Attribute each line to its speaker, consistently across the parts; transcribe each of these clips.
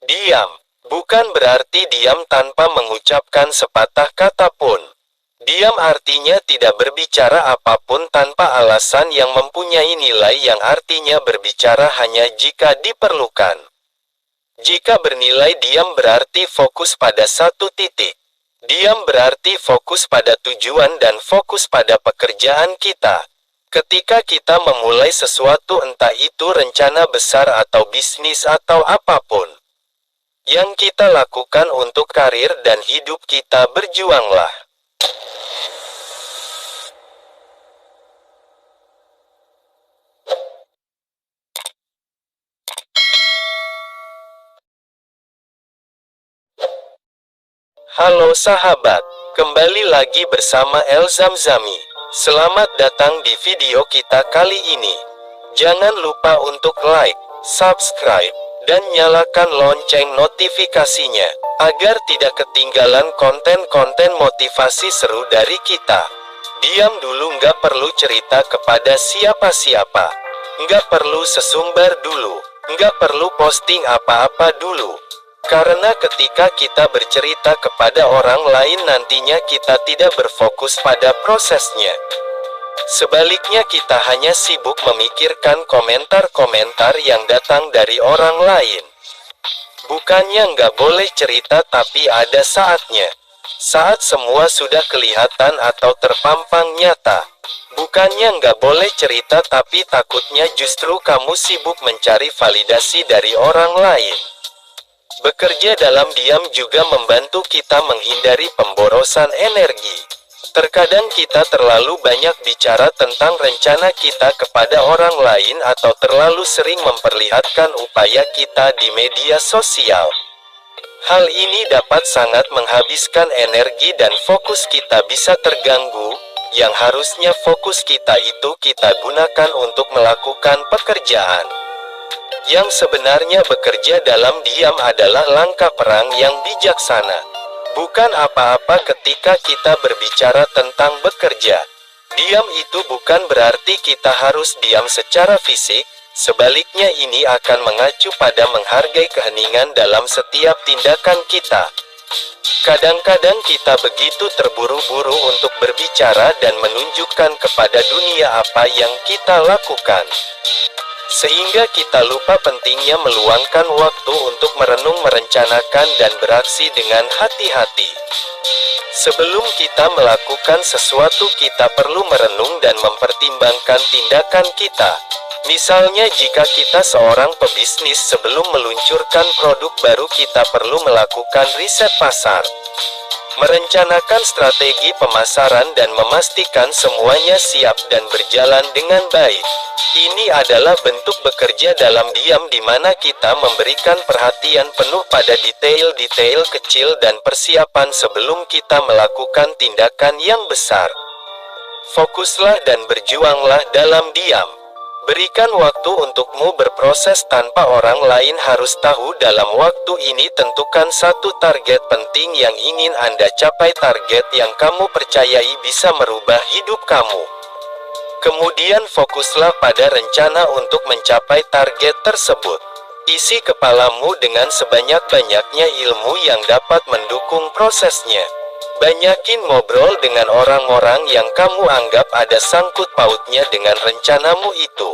Speaker 1: Diam bukan berarti diam tanpa mengucapkan sepatah kata pun. Diam artinya tidak berbicara apapun tanpa alasan yang mempunyai nilai, yang artinya berbicara hanya jika diperlukan. Jika bernilai, diam berarti fokus pada satu titik. Diam berarti fokus pada tujuan dan fokus pada pekerjaan kita. Ketika kita memulai sesuatu, entah itu rencana besar atau bisnis atau apapun yang kita lakukan untuk karir dan hidup kita, berjuanglah. Halo sahabat, kembali lagi bersama El Zamzami. Selamat datang di video kita kali ini. Jangan lupa untuk like, subscribe, dan nyalakan lonceng notifikasinya, agar tidak ketinggalan konten-konten motivasi seru dari kita. Diam dulu, nggak perlu cerita kepada siapa-siapa. Nggak perlu sesumbar dulu. Nggak perlu posting apa-apa dulu. Karena ketika kita bercerita kepada orang lain, nantinya kita tidak berfokus pada prosesnya. Sebaliknya kita hanya sibuk memikirkan komentar-komentar yang datang dari orang lain. Bukannya nggak boleh cerita, tapi ada saatnya. Saat semua sudah kelihatan atau terpampang nyata. Bukannya nggak boleh cerita, tapi takutnya justru kamu sibuk mencari validasi dari orang lain. Bekerja dalam diam juga membantu kita menghindari pemborosan energi. Terkadang kita terlalu banyak bicara tentang rencana kita kepada orang lain atau terlalu sering memperlihatkan upaya kita di media sosial. Hal ini dapat sangat menghabiskan energi dan fokus kita bisa terganggu. Yang harusnya fokus kita itu kita gunakan untuk melakukan pekerjaan. Yang sebenarnya bekerja dalam diam adalah langkah perang yang bijaksana. Bukan apa-apa ketika kita berbicara tentang bekerja. Diam itu bukan berarti kita harus diam secara fisik, sebaliknya ini akan mengacu pada menghargai keheningan dalam setiap tindakan kita. Kadang-kadang kita begitu terburu-buru untuk berbicara dan menunjukkan kepada dunia apa yang kita lakukan, sehingga kita lupa pentingnya meluangkan waktu untuk merenung, merencanakan, dan beraksi dengan hati-hati. Sebelum kita melakukan sesuatu, kita perlu merenung dan mempertimbangkan tindakan kita. Misalnya, jika kita seorang pebisnis, sebelum meluncurkan produk baru, kita perlu melakukan riset pasar, merencanakan strategi pemasaran, dan memastikan semuanya siap dan berjalan dengan baik. Ini adalah bentuk bekerja dalam diam, di mana kita memberikan perhatian penuh pada detail-detail kecil dan persiapan sebelum kita melakukan tindakan yang besar. Fokuslah dan berjuanglah dalam diam. Berikan waktu untukmu berproses tanpa orang lain harus tahu. Dalam waktu ini tentukan satu target penting yang ingin Anda capai. Target yang kamu percayai bisa merubah hidup kamu. Kemudian fokuslah pada rencana untuk mencapai target tersebut. Isi kepalamu dengan sebanyak-banyaknya ilmu yang dapat mendukung prosesnya. Banyakin ngobrol dengan orang-orang yang kamu anggap ada sangkut pautnya dengan rencanamu itu.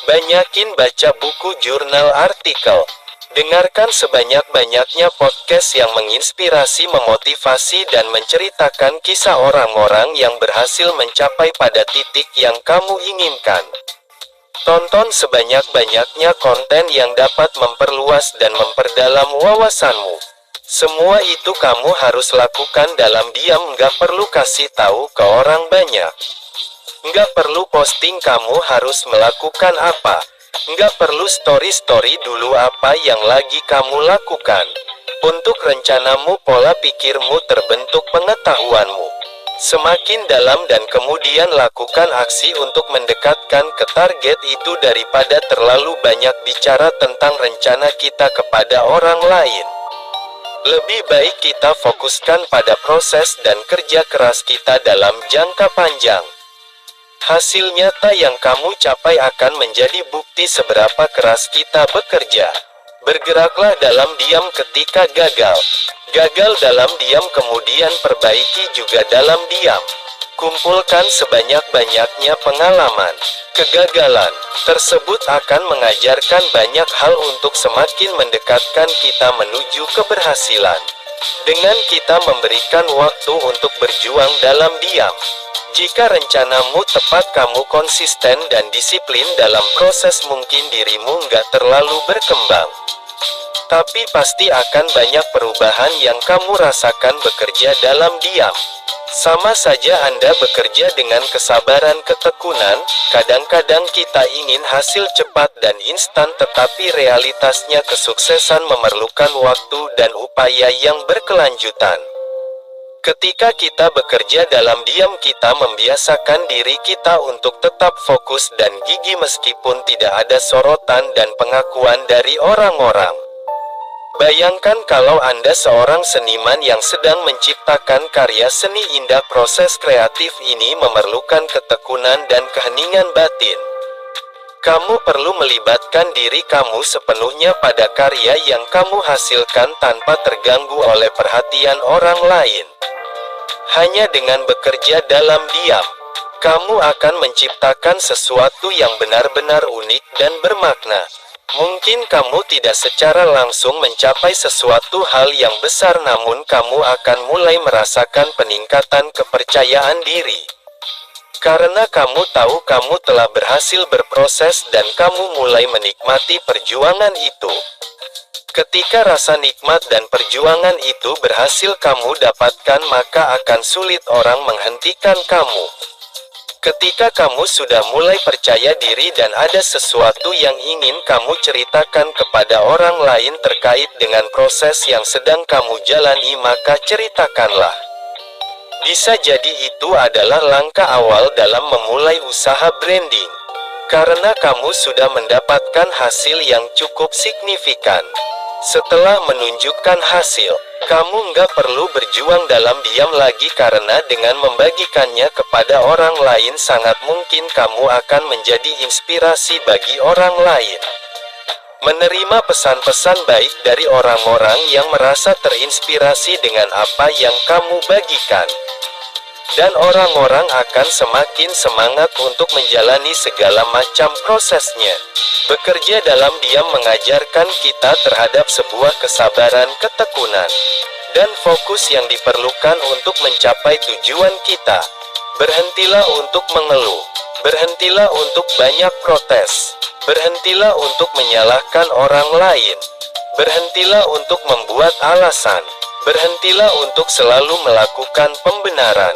Speaker 1: Banyakin baca buku, jurnal, artikel. Dengarkan sebanyak-banyaknya podcast yang menginspirasi, memotivasi, dan menceritakan kisah orang-orang yang berhasil mencapai pada titik yang kamu inginkan. Tonton sebanyak-banyaknya konten yang dapat memperluas dan memperdalam wawasanmu. Semua itu kamu harus lakukan dalam diam, nggak perlu kasih tahu ke orang banyak. Nggak perlu posting kamu harus melakukan apa. Nggak perlu story-story dulu apa yang lagi kamu lakukan. Untuk rencanamu, pola pikirmu terbentuk pengetahuanmu. Semakin dalam dan kemudian lakukan aksi untuk mendekatkan ke target itu daripada terlalu banyak bicara tentang rencana kita kepada orang lain. Lebih baik kita fokuskan pada proses dan kerja keras kita dalam jangka panjang. Hasil nyata yang kamu capai akan menjadi bukti seberapa keras kita bekerja. Bergeraklah dalam diam ketika gagal. Gagal dalam diam kemudian perbaiki juga dalam diam. Kumpulkan sebanyak-banyaknya pengalaman. Kegagalan tersebut akan mengajarkan banyak hal untuk semakin mendekatkan kita menuju keberhasilan. Dengan kita memberikan waktu untuk berjuang dalam diam. Jika rencanamu tepat, kamu konsisten dan disiplin dalam proses, mungkin dirimu nggak terlalu berkembang. Tapi pasti akan banyak perubahan yang kamu rasakan bekerja dalam diam. Sama saja Anda bekerja dengan kesabaran ketekunan, kadang-kadang kita ingin hasil cepat dan instan, tetapi realitasnya kesuksesan memerlukan waktu dan upaya yang berkelanjutan. Ketika kita bekerja dalam diam, kita membiasakan diri kita untuk tetap fokus dan gigih meskipun tidak ada sorotan dan pengakuan dari orang-orang. Bayangkan kalau Anda seorang seniman yang sedang menciptakan karya seni indah. Proses kreatif ini memerlukan ketekunan dan keheningan batin. Kamu perlu melibatkan diri kamu sepenuhnya pada karya yang kamu hasilkan tanpa terganggu oleh perhatian orang lain. Hanya dengan bekerja dalam diam, kamu akan menciptakan sesuatu yang benar-benar unik dan bermakna. Mungkin kamu tidak secara langsung mencapai sesuatu hal yang besar, namun kamu akan mulai merasakan peningkatan kepercayaan diri. Karena kamu tahu kamu telah berhasil berproses dan kamu mulai menikmati perjuangan itu. Ketika rasa nikmat dan perjuangan itu berhasil kamu dapatkan, maka akan sulit orang menghentikan kamu. Ketika kamu sudah mulai percaya diri dan ada sesuatu yang ingin kamu ceritakan kepada orang lain terkait dengan proses yang sedang kamu jalani, maka ceritakanlah. Bisa jadi itu adalah langkah awal dalam memulai usaha branding. Karena kamu sudah mendapatkan hasil yang cukup signifikan. Setelah menunjukkan hasil, kamu nggak perlu berjuang dalam diam lagi, karena dengan membagikannya kepada orang lain sangat mungkin kamu akan menjadi inspirasi bagi orang lain. Menerima pesan-pesan baik dari orang-orang yang merasa terinspirasi dengan apa yang kamu bagikan. Dan orang-orang akan semakin semangat untuk menjalani segala macam prosesnya. Bekerja dalam diam mengajarkan kita terhadap sebuah kesabaran, ketekunan, dan fokus yang diperlukan untuk mencapai tujuan kita. Berhentilah untuk mengeluh. Berhentilah untuk banyak protes. Berhentilah untuk menyalahkan orang lain. Berhentilah untuk membuat alasan. Berhentilah untuk selalu melakukan pembenaran.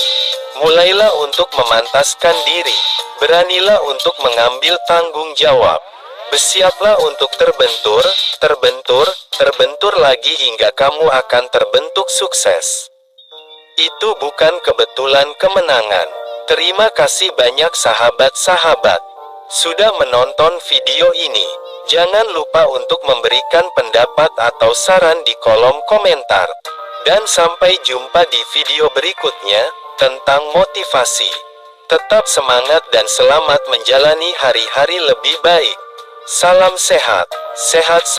Speaker 1: Mulailah untuk memantaskan diri. Beranilah untuk mengambil tanggung jawab. Bersiaplah untuk terbentur, terbentur, terbentur lagi hingga kamu akan terbentuk sukses. Itu bukan kebetulan kemenangan. Terima kasih banyak sahabat-sahabat sudah menonton video ini. Jangan lupa untuk memberikan pendapat atau saran di kolom komentar. Dan sampai jumpa di video berikutnya tentang motivasi. Tetap semangat dan selamat menjalani hari-hari lebih baik. Salam sehat, sehat.